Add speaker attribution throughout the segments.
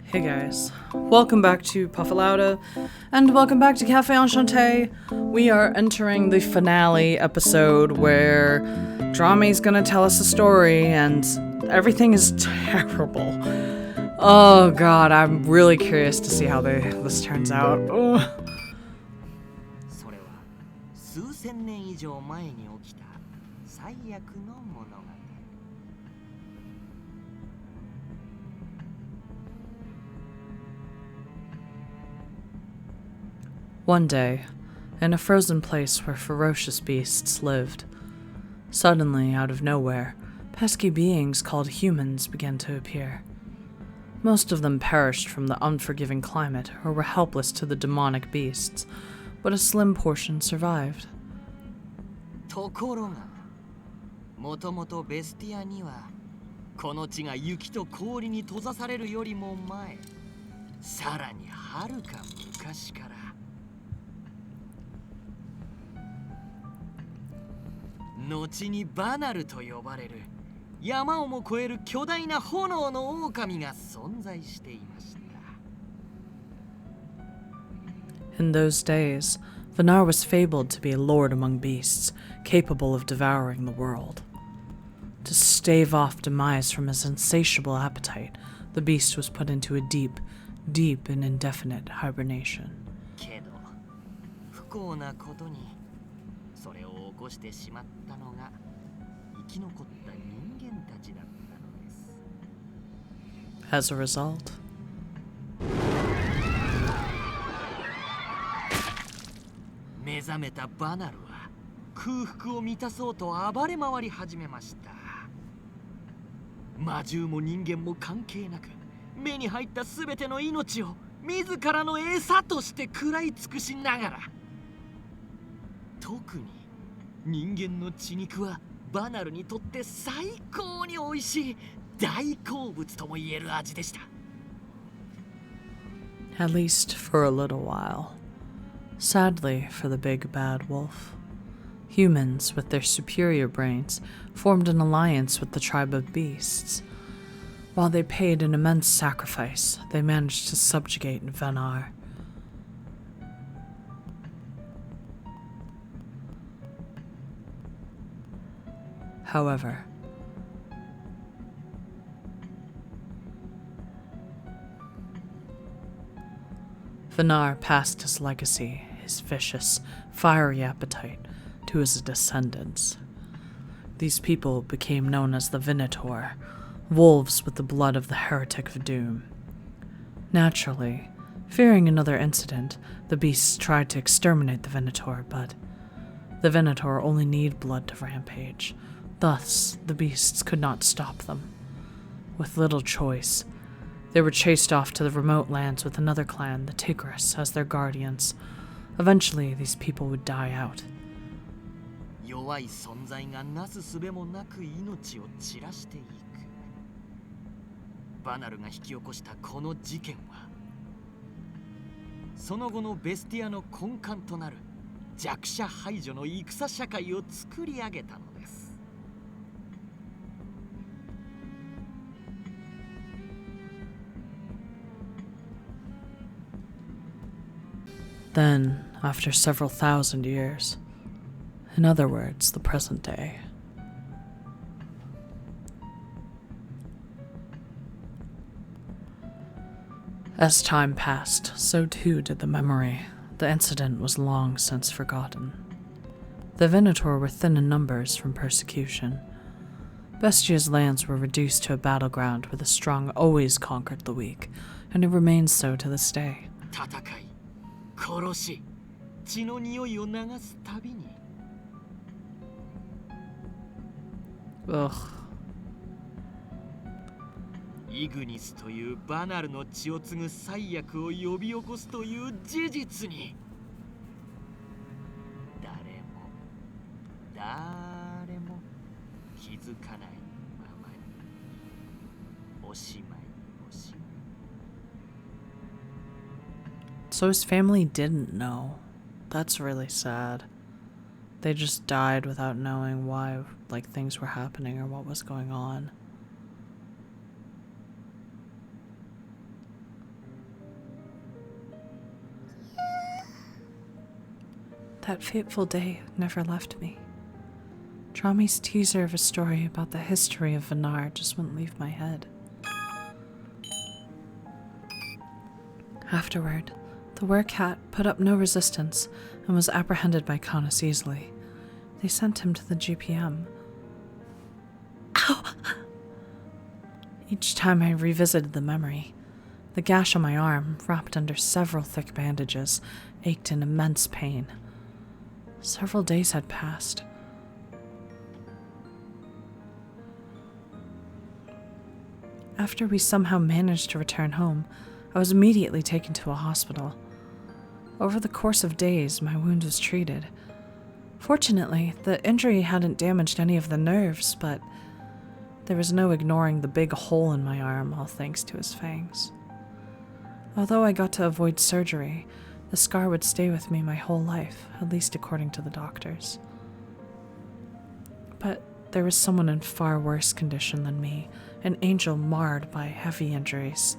Speaker 1: Hey guys, welcome back to Puffalauda, and welcome back to Café Enchanté. We are entering the finale episode where Drami's gonna tell us a story, and everything is terrible. Oh god, I'm really curious to see how this turns out. Ugh.
Speaker 2: それは数千年以上前に起きた最悪の物語。
Speaker 1: One day, in a frozen place where ferocious beasts lived, suddenly, out of nowhere, pesky beings called humans began to appear. Most of them perished from the unforgiving climate or were helpless to the demonic beasts, but a slim portion survived.
Speaker 2: ところが、もともとベスティアには、この地が雪と氷に閉ざされるよりも前、さらにはるか昔から、後にバナルと呼ばれる山をも越える巨大な炎の狼が存在していました。
Speaker 1: In those days, Vinar was fabled to be a lord among beasts, capable of devouring the world. To stave off demise from his insatiable appetite, the beast was put into a deep, deep and indefinite hibernation.
Speaker 2: けど、不幸なことに、それを起こしてしまったのが生き残った人間たちだったのです。
Speaker 1: As a result,
Speaker 2: 目覚めたバナルは空腹を満たそうと暴れ回り始めました。魔獣も人間も関係なく、目に入ったすべての命を自らの餌として食らい尽くしながら、特に人間の血肉はバナルにとって最高に美味しい大好物とも言える味でした。
Speaker 1: at least for a little while. Sadly for the big bad wolf, humans with their superior brains formed an alliance with the tribe of beasts. While they paid an immense sacrifice, they managed to subjugate Vinar. However, Vinar passed his legacy, his vicious, fiery appetite, to his descendants. These people became known as the Venator, wolves with the blood of the heretic of doom. Naturally, fearing another incident, the beasts tried to exterminate the Venator, but the Venator only need blood to rampage. Thus, the beasts could not stop them. With little choice, they were chased off to the remote lands with another clan, the Tigris, as their guardians. Eventually, these people would die out.
Speaker 2: 弱い存在がなすすべもなく命を散らしていく。バナルが引き起こしたこの事件は、その後のベスティアの根幹となる弱者排除の戦社会を作り上げたのです。
Speaker 1: Then, after several thousand years, in other words, the present day, as time passed, so too did the memory. The incident was long since forgotten. The Venator were thin in numbers from persecution. Bestia's lands were reduced to a battleground where the strong always conquered the weak, and it remains so to this day.
Speaker 2: 戦い、殺し、血の匂いを流すたびに。
Speaker 1: Ugh.
Speaker 2: イグニスというバナルの血を継ぐ災悪を呼び起こすという事実に、誰も気づかないままにおしまい。
Speaker 1: So his family didn't know. That's really sad. They just died without knowing why, things were happening or what was going on. That fateful day never left me. Trami's teaser of a story about the history of Vinar just wouldn't leave my head. Afterward, the werecat put up no resistance and was apprehended by Canis easily. They sent him to the GPM. Ow! Each time I revisited the memory, the gash on my arm, wrapped under several thick bandages, ached in immense pain. Several days had passed. After we somehow managed to return home, I was immediately taken to a hospital. Over the course of days, my wound was treated. Fortunately, the injury hadn't damaged any of the nerves, but there was no ignoring the big hole in my arm, all thanks to his fangs. Although I got to avoid surgery, the scar would stay with me my whole life, at least according to the doctors. But there was someone in far worse condition than me, an angel marred by heavy injuries.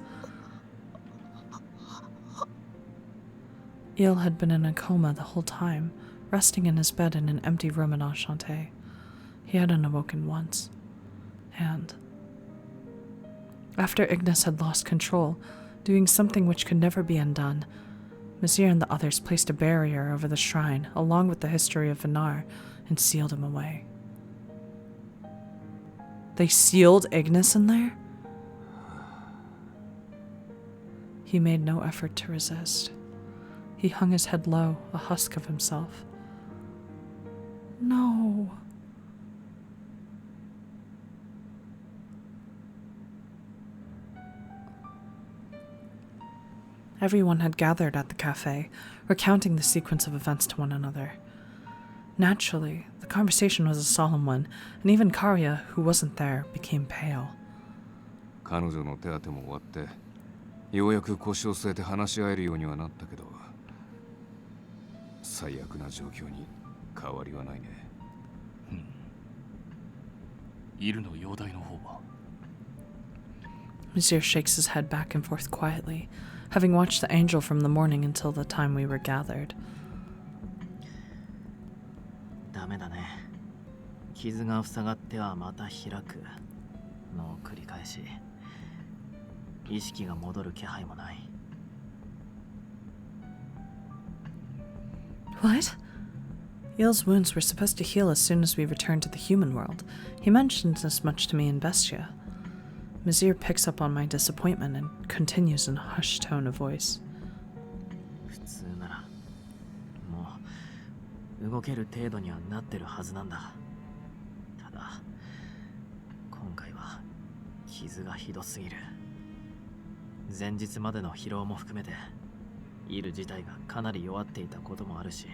Speaker 1: Il had been in a coma the whole time, resting in his bed in an empty room in Enchanté. He hadn't awoken once. And after Ignis had lost control, doing something which could never be undone, Misyr and the others placed a barrier over the shrine, along with the history of Vinar, and sealed him away. They sealed Ignis in there? He made no effort to resist. He hung his head low, a husk of himself. No. Everyone had gathered at the café, recounting the sequence of events to one another. Naturally, the conversation was a solemn one, and even Karya, who wasn't there, became pale.
Speaker 3: 彼女の手当ても終わって、ようやく腰を据えて話し合えるようにはなったけど、最悪な状況に変わりはないね。
Speaker 4: イルの容体の方は
Speaker 1: Misyr shakes his head back and forth quietly, having watched the angel from the morning until the time we were gathered.
Speaker 2: ダメだね。傷が塞がってはまた開くの繰り返し、意識が戻る気配もない。
Speaker 1: What? Il's wounds were supposed to heal as soon as we returned to the human world. He mentioned as much to me in Bestia. Misyr picks up on my disappointment and continues in a hushed tone of voice.
Speaker 2: 普通ならもう動ける程度にはなってるはずなんだ。ただ今回は傷がひどすぎる。前日までの疲労も含めてイル自体がかなり弱っていたこともあるし、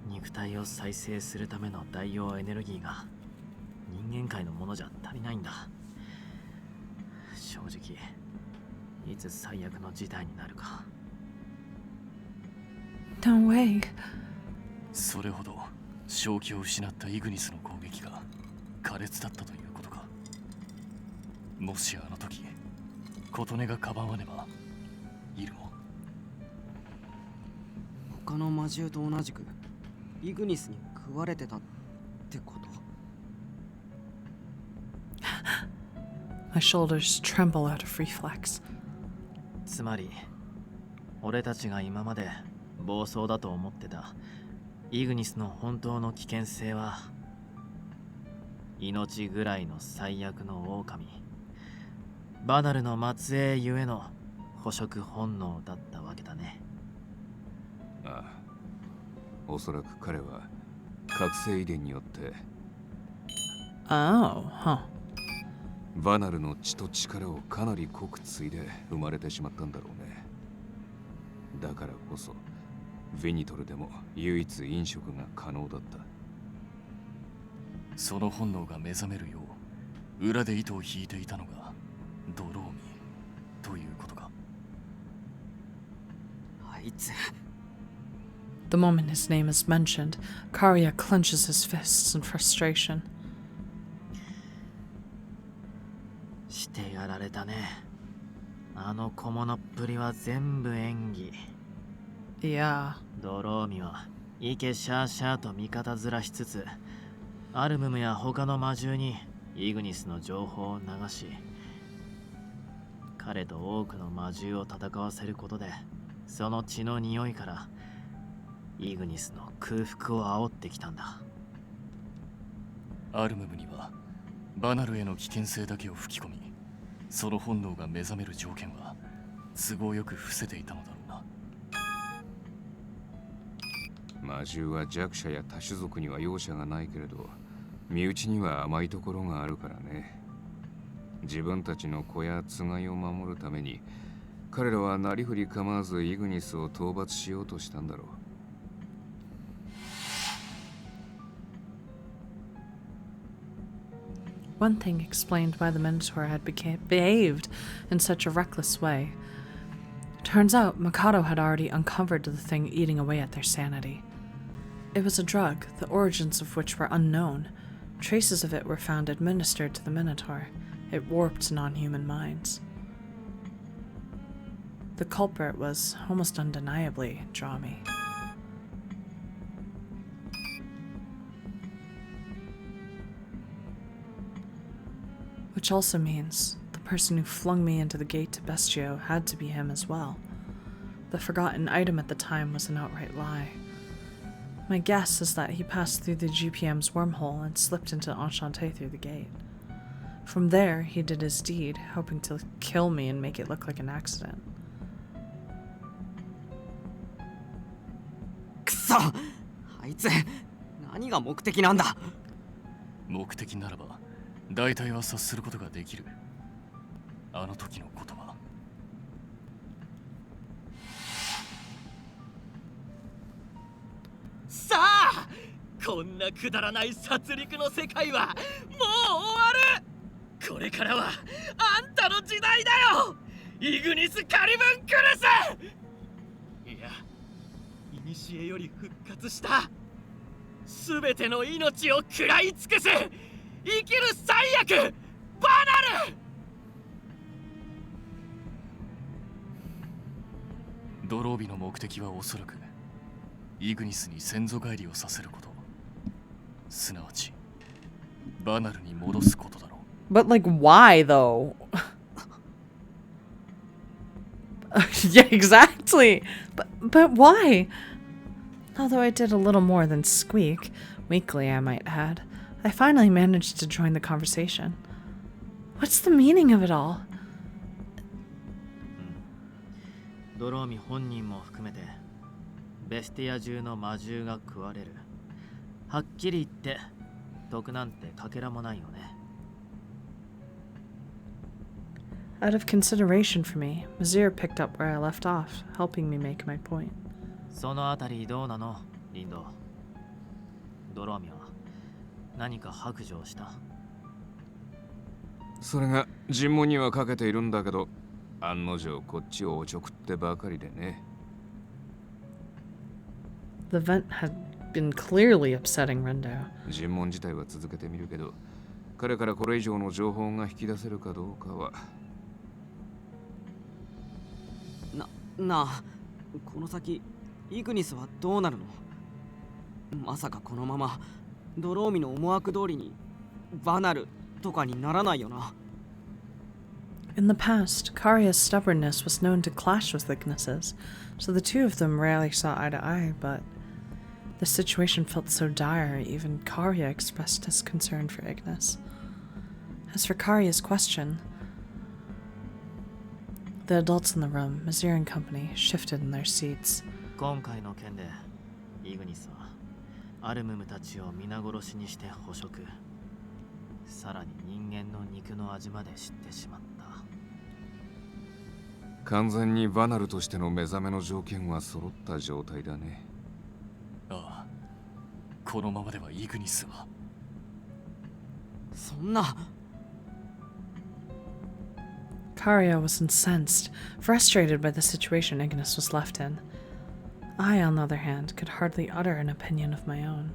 Speaker 2: 肉体を再生するための代用エネルギーが人間界のものじゃ足りないんだ。正直いつ最悪の事態になるか。
Speaker 1: No way.
Speaker 4: それほど正気を失ったイグニスの攻撃が苛烈だったということか。もしあの時琴音がかばわねばイルも
Speaker 5: 他の魔獣と同じくイグニスに食われてたってこと？
Speaker 1: My shoulders tremble out of reflex.
Speaker 2: つまり俺たちが今まで暴走だと思ってたイグニスの本当の危険性は命ぐらいの最悪の狼バナルの末裔ゆえの捕食本能だったわけだね。
Speaker 3: ああ、おそらく彼は覚醒遺伝によって
Speaker 1: Oh, huh.
Speaker 3: バナルの血と力をかなり濃く継いで生まれてしまったんだろうね。だからこそヴィニトルでも唯一飲食が可能だった。
Speaker 4: その本能が目覚めるよう裏で糸を引いていたのがドローミということか。
Speaker 5: あいつ
Speaker 1: The moment his name is mentioned, Karya clenches his fists in frustration.
Speaker 2: してやられたね。あの小物っぷりは全部演技。
Speaker 1: Yeah.
Speaker 6: ドローミはイケシャーシャーと味方ずらしつつ、アルムムや他の魔獣にイグニスの情報を流し、彼と多くの魔獣を戦わせることで、その血の匂いからイグニスの空腹を煽ってきたんだ。
Speaker 4: アルムムにはバナルへの危険性だけを吹き込み、その本能が目覚める条件は都合よく伏せていたのだろうな。
Speaker 3: 魔獣は弱者や多種族には容赦がないけれど、身内には甘いところがあるからね。自分たちの子やつがいを守るために、彼らはなりふり構わずイグニスを討伐しようとしたんだろう。
Speaker 1: One thing explained why the Minotaur had behaved in such a reckless way. Turns out Mikado had already uncovered the thing eating away at their sanity. It was a drug, the origins of which were unknown. Traces of it were found administered to the Minotaur. It warped non-human minds. The culprit was almost undeniably Drami. Which also means the person who flung me into the gate to Bestio had to be him as well. The forgotten item at the time was an outright lie. My guess is that he passed through the GPM's wormhole and slipped into Enchanté through the gate. From there, he did his deed, hoping to kill me and make it look like an accident.
Speaker 5: くそ、あいつ何が目的なんだ。
Speaker 4: 目的ならば大体は察することができる。あの時のことは。
Speaker 2: さあ、こんなくだらない殺戮の世界はもう終わる。これからはあんたの時代だよ、イグニス・カリブンクルス。いや、古より復活したすべての命を食らい尽くす生きる最悪バナル。
Speaker 4: ドロービの目的はおそらくイグニスに先祖返りをさせること、すなわちバナルに戻すことだろう。
Speaker 1: But like, why though? Yeah, exactly. But why? Although I did a little more than squeak, weakly I might add, I finally managed to join the conversation. What's the meaning of it all?
Speaker 6: ドローミ本人も含めてベスティア中の魔獣が食われる。はっきり言って得なんてかけらもないよね。
Speaker 1: Out of consideration for me, Misyr picked up where I left off, helping me make my point.
Speaker 6: そのあたりどうなの、リンド。ドローミは何か白状した。
Speaker 3: それが尋問にはかけているんだけど、案の定こっちをおちょくってばかりでね。
Speaker 1: The vent had been clearly upsetting Rendo.
Speaker 3: 尋問自体は続けてみるけど、彼からこれ以上の情報が引き出せるかどうかは。
Speaker 5: なあ、この先イグニスはどうなるの。まさかこのままドローミの思惑通りにバナルとかにならないよな。
Speaker 1: In the past, Karya's stubbornness was known to clash with Ignis's, so the two of them rarely saw eye to eye, but the situation felt so dire, even Karya expressed his concern for Ignis. As for Karya's question, the adults in the room, Misyr and company, shifted in their seats.
Speaker 6: 今回の件でイグニスはアルムムたちを皆殺しにして捕食、さらに人間の肉の味まで知ってしまった。
Speaker 3: 完全にバナルとしての目覚めの条件は揃った状態だね。
Speaker 4: ああ、このままではイグニスは。
Speaker 5: そんな。
Speaker 1: Karya was incensed, frustrated by the situation Ignis was left in. I, on the other hand, could hardly utter an opinion of my own.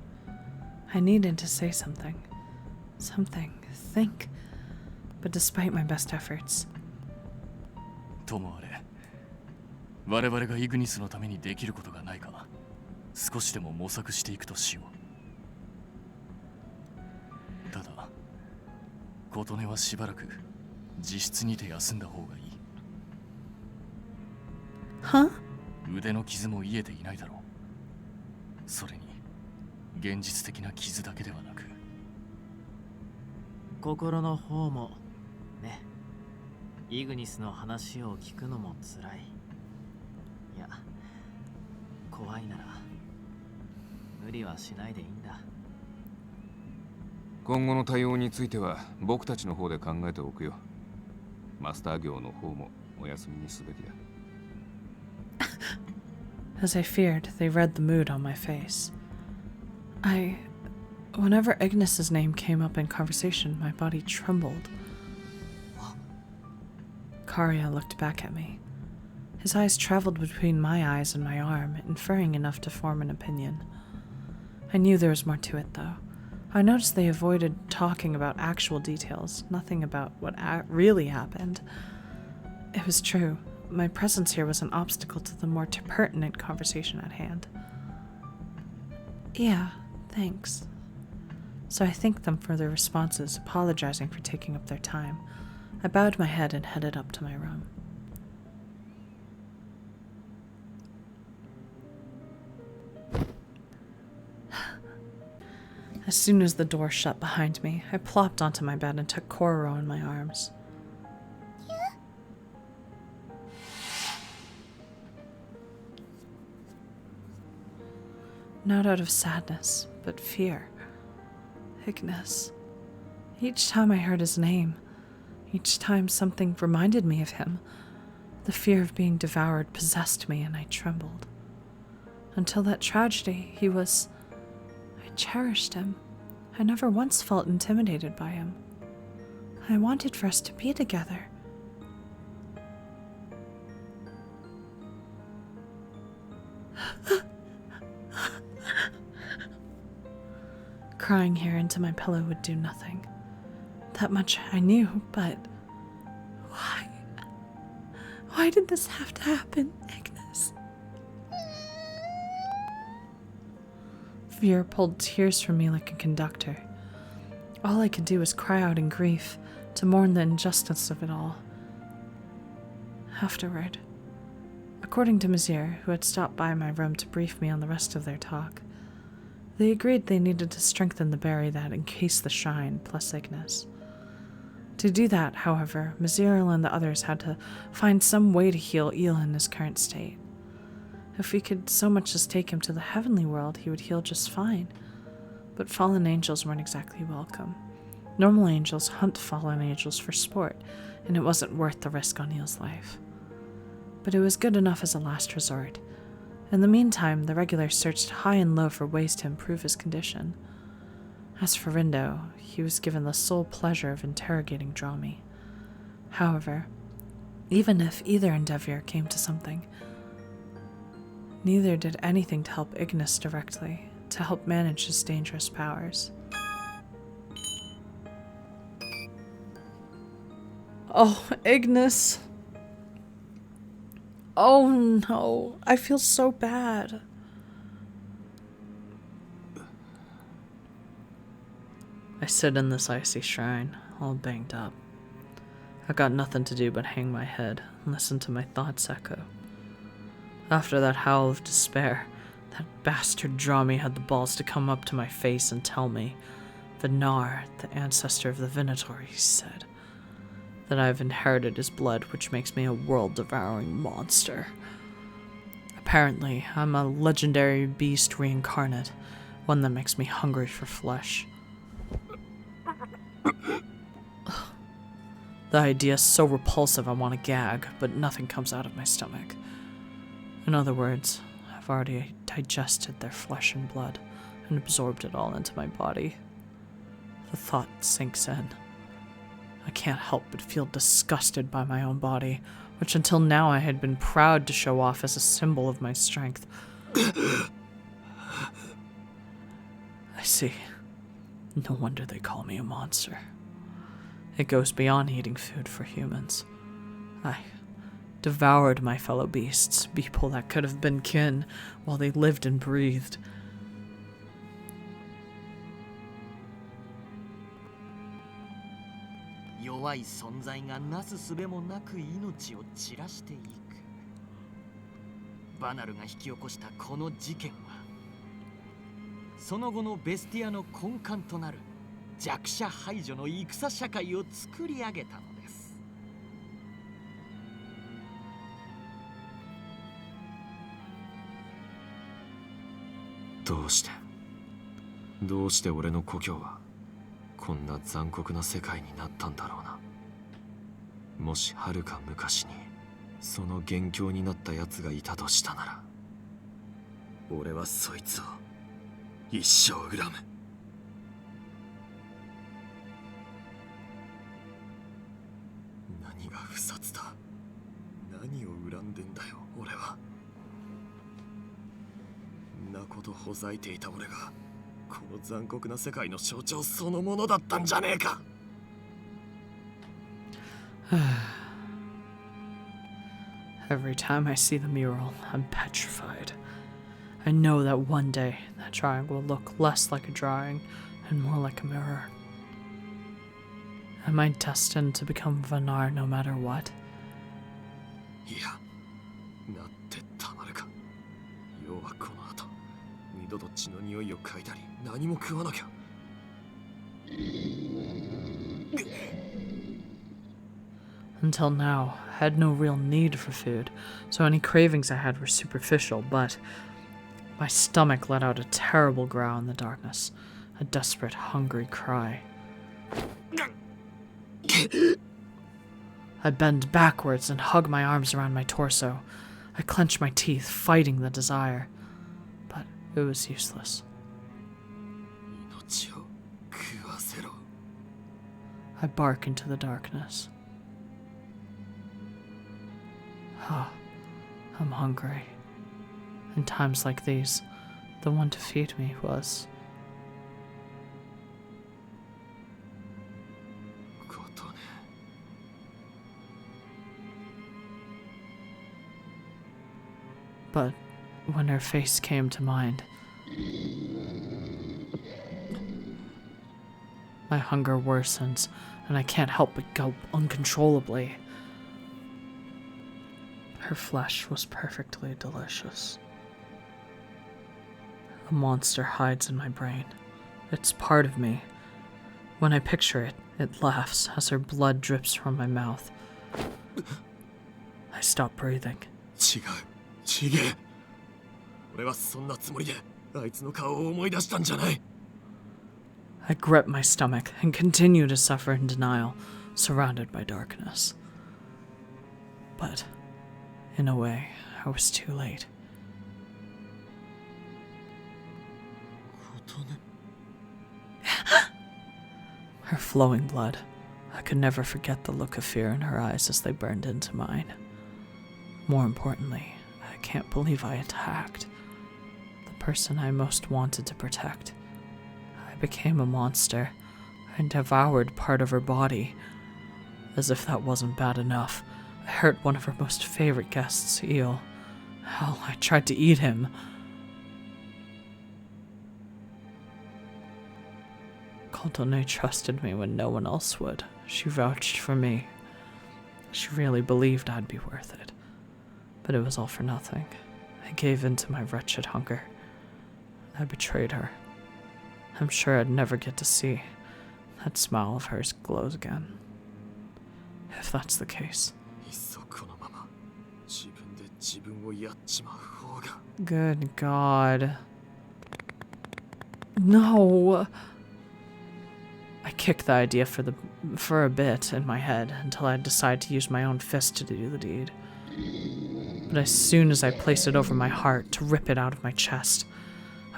Speaker 1: I needed to say something. Think. But despite my best efforts,
Speaker 4: ともあれ、我々がイグニスのためにできることがないか、少しでも模索していくとしよう。ただ、琴音はしばらく自室にて休んだ方がいい。
Speaker 1: Huh?
Speaker 4: 腕の傷も癒えていないだろう。それに、現実的な傷だけではなく、
Speaker 6: 心の方もね。イグニスの話を聞くのもつらい。いや、怖いなら無理はしないでいいんだ。
Speaker 3: 今後の対応については僕たちの方で考えておくよ。マスター業の方もお休みにすべきだ。
Speaker 1: As I feared, they read the mood on my face. Whenever Ignis's name came up in conversation, my body trembled. Karya looked back at me. His eyes traveled between my eyes and my arm, inferring enough to form an opinion. I knew there was more to it, though. I noticed they avoided talking about actual details, nothing about what really happened. It was true. My presence here was an obstacle to the more pertinent conversation at hand. Yeah, thanks. So I thanked them for their responses, apologizing for taking up their time. I bowed my head and headed up to my room. As soon as the door shut behind me, I plopped onto my bed and took Kororo in my arms. Not out of sadness, but fear. Ignis. Each time I heard his name, each time something reminded me of him, the fear of being devoured possessed me and I trembled. Until that tragedy, I cherished him. I never once felt intimidated by him. I wanted for us to be together. Crying here into my pillow would do nothing. That much I knew, but why? Why did this have to happen, Ignis? Fear pulled tears from me like a conductor. All I could do was cry out in grief, to mourn the injustice of it all. Afterward, according to Misyr, who had stopped by my room to brief me on the rest of their talk, they agreed they needed to strengthen the berry that encased the shrine, plus Ignis. To do that, however, Misyr and the others had to find some way to heal Eel in his current state. If we could so much as take him to the heavenly world, he would heal just fine. But fallen angels weren't exactly welcome. Normal angels hunt fallen angels for sport, and it wasn't worth the risk on Eel's life. But it was good enough as a last resort. In the meantime, the regulars searched high and low for ways to improve his condition. As for Rindo, he was given the sole pleasure of interrogating Dromi. However, even if either endeavor came to something, neither did anything to help Ignis directly, to help manage his dangerous powers. Oh, Ignis! Oh no, I feel so bad. I sit in this icy shrine, all banged up. I got nothing to do but hang my head and listen to my thoughts echo. After that howl of despair, that bastard Dromi had the balls to come up to my face and tell me, Vinar, the ancestor of the Venator, he said, that I've inherited his blood, which makes me a world-devouring monster. Apparently, I'm a legendary beast reincarnate, one that makes me hungry for flesh. The idea is so repulsive I want to gag, but nothing comes out of my stomach. In other words, I've already digested their flesh and blood and absorbed it all into my body. The thought sinks in. I can't help but feel disgusted by my own body, which until now I had been proud to show off as a symbol of my strength. I see. No wonder they call me a monster. It goes beyond eating food for humans. I devoured my fellow beasts, people that could have been kin while they lived and breathed.
Speaker 2: 弱い存在がなすすべもなく命を散らしていく。バナルが引き起こしたこの事件は、その後のベスティアの根幹となる弱者排除の戦社会を作り上げたのです。
Speaker 3: どうして俺の故郷はこんな残酷な世界になったんだろうな。もしはるか昔にその元凶になった奴がいたとしたなら、俺はそいつを一生恨む。何が不殺だ。何を恨んでんだよ俺は。んなことほざいていた俺がこの残酷な世界の象徴そのものだったんじゃねえか。
Speaker 1: Every time I see the mural, I'm petrified. I know that one day that drawing will look less like a drawing and more like a mirror. Am I destined to become Vanar no matter what?
Speaker 3: いや、なってたまるか。要はこの後、二度と血の匂いを嗅いだり、何も食わなきゃ。
Speaker 1: Until now, I had no real need for food, so any cravings I had were superficial, but my stomach let out a terrible growl in the darkness, a desperate, hungry cry. I bend backwards and hug my arms around my torso. I clench my teeth, fighting the desire, but it was useless. I bark into the darkness. I'm hungry. In times like these, the one to feed me was... But when her face came to mind, my hunger worsens, and I can't help but gulp uncontrollably. Her flesh was perfectly delicious. A monster hides in my brain. It's part of me. When I picture it, it laughs as her blood drips from my mouth. I stop breathing.
Speaker 3: 違え。俺はそんなつもりであいつの顔を思い出したんじゃない。
Speaker 1: I grip my stomach and continue to suffer in denial, surrounded by darkness. But, in a way, I was too late. Her flowing blood. I could never forget the look of fear in her eyes as they burned into mine. More importantly, I can't believe I attacked the person I most wanted to protect. I became a monster and devoured part of her body. As if that wasn't bad enough, I hurt one of her most favorite guests, Eel. Hell, I tried to eat him. Kaldone trusted me when no one else would. She vouched for me. She really believed I'd be worth it. But it was all for nothing. I gave in to my wretched hunger. I betrayed her. I'm sure I'd never get to see that smile of hers glow again. If that's the case. Good God. No! I kicked the idea for a bit in my head until I'd decide to use my own fist to do the deed. But as soon as I place it over my heart to rip it out of my chest,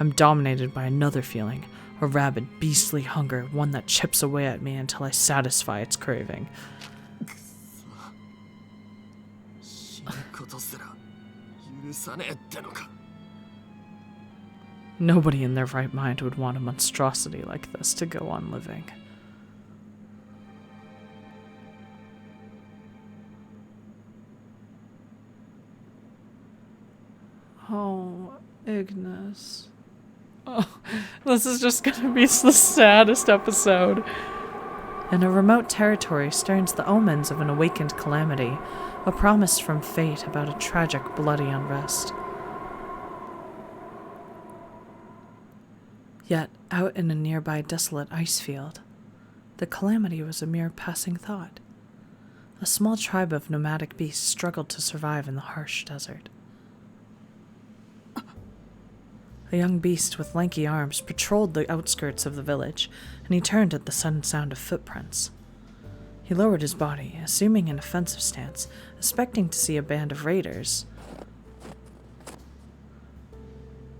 Speaker 1: I'm dominated by another feeling, a rabid, beastly hunger, one that chips away at me until I satisfy its craving. Nobody in their right mind would want a monstrosity like this to go on living. Oh, Ignis. Oh, this is just gonna be the saddest episode. In a remote territory stirs the omens of an awakened calamity, a promise from fate about a tragic, bloody unrest. Yet, out in a nearby desolate ice field, the calamity was a mere passing thought. A small tribe of nomadic beasts struggled to survive in the harsh desert. A young beast with lanky arms patrolled the outskirts of the village, and he turned at the sudden sound of footprints. He lowered his body, assuming an offensive stance, expecting to see a band of raiders.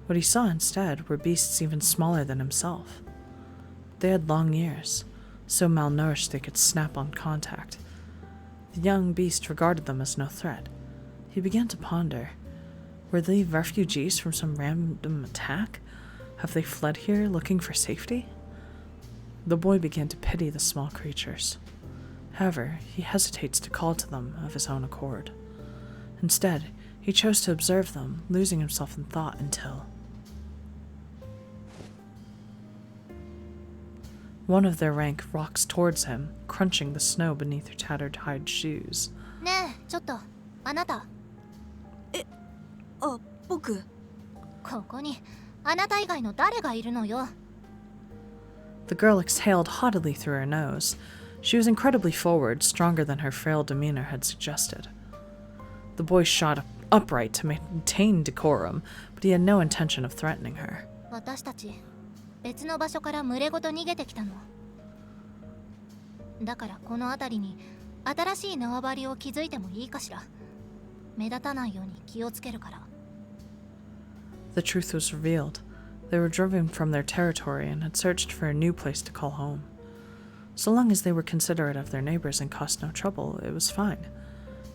Speaker 1: What he saw instead were beasts even smaller than himself. They had long ears, so malnourished they could snap on contact. The young beast regarded them as no threat. He began to ponder. Were they refugees from some random attack? Have they fled here looking for safety? The boy began to pity the small creatures. However, he hesitates to call to them of his own accord. Instead, he chose to observe them, losing himself in thought until one of their rank rocks towards him, crunching the snow beneath her tattered hide shoes.
Speaker 7: ねえ、ちょっと、あなた。
Speaker 5: あ、僕。
Speaker 7: ここに、あなた以外の誰がいるのよ。
Speaker 1: The girl exhaled haughtily through her nose. She was incredibly forward, stronger than her frail demeanor had suggested. The boy shot upright to maintain decorum, but he had no intention of threatening her.
Speaker 7: 私たち、別の場所から群れごと逃げてきたの。だからこの辺りに新しい縄張りを築いてもいいかしら。目立たないように気をつけるから。
Speaker 1: The truth was revealed. They were driven from their territory and had searched for a new place to call home. So long as they were considerate of their neighbors and caused no trouble, it was fine.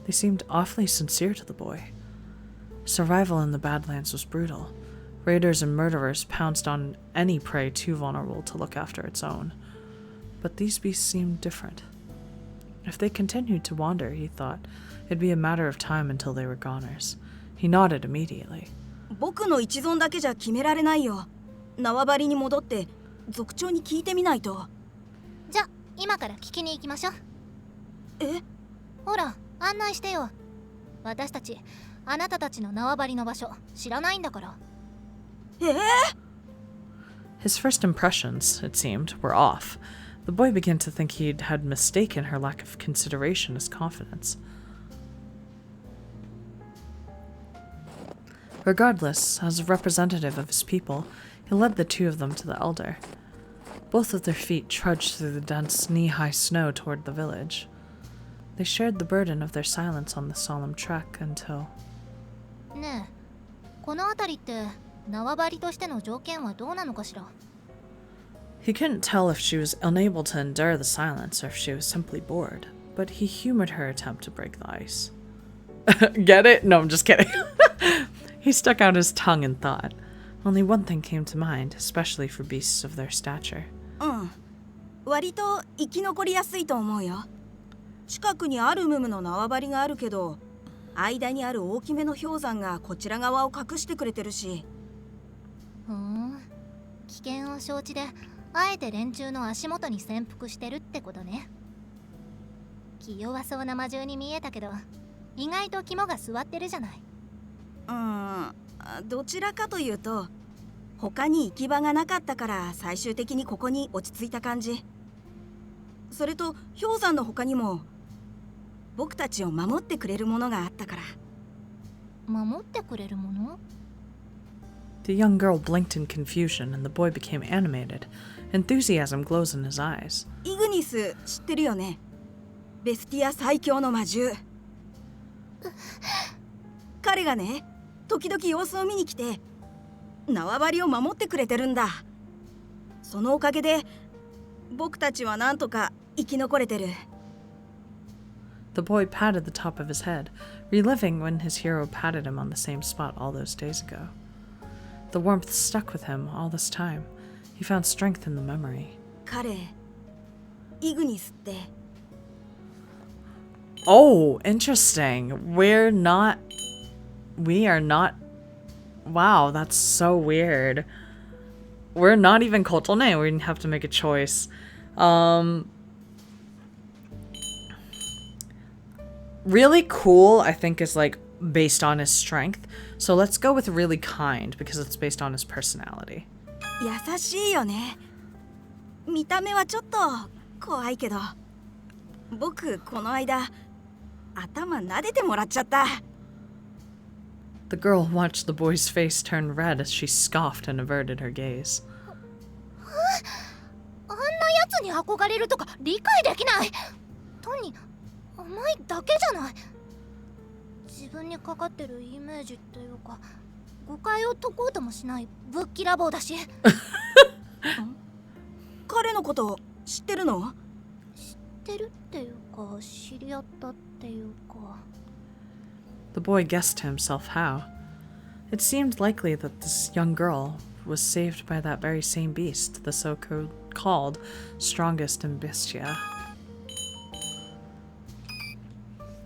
Speaker 1: They seemed awfully sincere to the boy. Survival in the Badlands was brutal. Raiders and murderers pounced on any prey too vulnerable to look after its own. But these beasts seemed different. If they continued to wander, he thought, it'd be a matter of time until they were goners. He nodded immediately.
Speaker 8: 僕の一存だけじゃ決められないよ。縄張りに戻って族長に聞いてみないと。
Speaker 7: じゃ、今から聞きに行きましょう。
Speaker 8: え？
Speaker 7: ほら、案内してよ。私たち、あなたたちの縄張りの場所、知らないんだから。
Speaker 1: His first impressions, it seemed, were off. The boy began to think he'd had mistaken her lack of consideration as confidence. Regardless, as a representative of his people, he led the two of them to the elder. Both of their feet trudged through the dense, knee-high snow toward the village. They shared the burden of their silence on the solemn trek until...
Speaker 7: ねえ、この辺りって縄張りとしての条件はどうなのかしら。
Speaker 1: He couldn't tell if she was unable to endure the silence or if she was simply bored, but he humored her attempt to break the ice. Get it? No, I'm just kidding. He stuck out his tongue in thought. Only one thing came to mind, especially for beasts of their stature.
Speaker 8: 割と生き残りやすいと思うよ。近くにアルムムの縄張りがあるけど、間にある大きめの氷山がこちら側を隠してくれてるし。
Speaker 7: 危険を承知で、あえて連中の足元に潜伏してるってことね。気弱そうな魔獣に見えたけど、意外と肝が据わってるじゃない。
Speaker 8: どちらかというと、他に行き場がなかったから最終的にここに落ち着いた感じ。それと氷山の他にも僕たちを守ってくれるものがあったから。
Speaker 7: 守ってくれるもの？
Speaker 1: The young girl blinked in confusion and the boy became animated. Enthusiasm glows in his eyes.
Speaker 8: イグニス知ってるよね。ベスティア最強の魔獣。彼がね、時々様子を見に来て縄張りを守ってくれてるんだ。そのおかげで僕たちはなんとか生き残れてる。
Speaker 1: The boy patted the top of his head, reliving when his hero patted him on the same spot all those days ago. The warmth stuck with him all this time. He found strength in the memory.
Speaker 8: 彼、イグニスって。
Speaker 1: Oh, interesting. We are not Wow, that's so weird. We're not even Kotone. We have to make a choice. Really cool, I think, is like based on his strength. So let's go with really kind because it's based on his personality.
Speaker 8: 優しいよね。見た目はちょっと怖いけど、僕この間頭撫でてもらっちゃった。
Speaker 1: The girl watched the boy's face turn red as she scoffed and averted her gaze.
Speaker 7: あんなやつに憧れるとか理解できない。単に甘いだけじゃない。自分にかかってるイメージっていうか、誤解を解こうともしないぶっきらぼうだし。
Speaker 8: 彼のこと知ってるの？
Speaker 7: 知ってるっていうか、知り合ったっていうか。
Speaker 1: The boy guessed to himself how. It seemed likely that this young girl was saved by that very same beast, the so-called strongest in Bestia.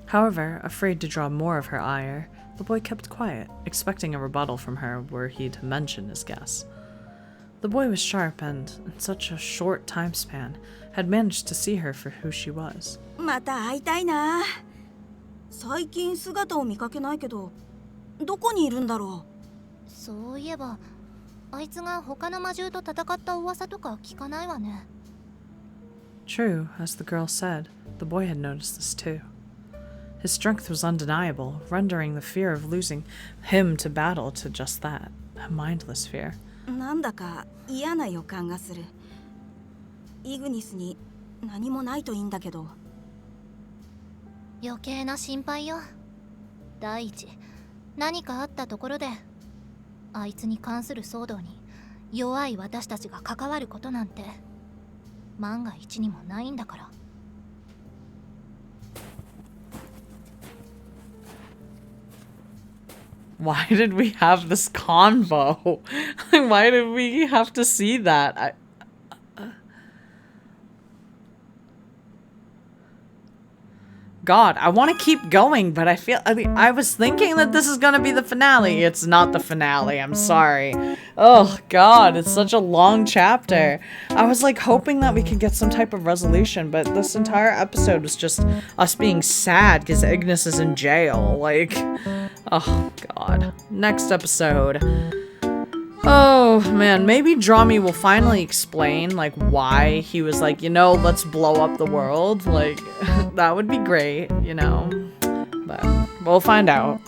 Speaker 1: However, afraid to draw more of her ire, the boy kept quiet, expecting a rebuttal from her were he to mention his guess. The boy was sharp and, in such a short time span, had managed to see her for who she was.
Speaker 8: また会いたいな。最近姿を見かけないけど、どこにいるんだろ
Speaker 7: う。そういえば、あいつが他の魔獣と戦った噂とか聞かないわね。
Speaker 1: True, as the girl said, the boy had noticed this too. His strength was undeniable, rendering the fear of losing him to battle to just that, a mindless fear.
Speaker 8: なんだか嫌な予感がする。イグニスに何もないといいんだけど。
Speaker 7: 余計な心配よ。第一、何かあったところであいつに関する騒動に弱い私たちが関わることなんて万が一にもないんだから。
Speaker 1: Why did we have this convo? Why did we have to see that? God, I want to keep going, but I was thinking that this is gonna be the finale. It's not the finale, I'm sorry. Oh God, it's such a long chapter. I was like hoping that we could get some type of resolution, but this entire episode was just us being sad because Ignis is in jail. Like, oh God. Next episode. Oh man, maybe Drami will finally explain like why he was like, you know, let's blow up the world. Like, that would be great, you know. But we'll find out.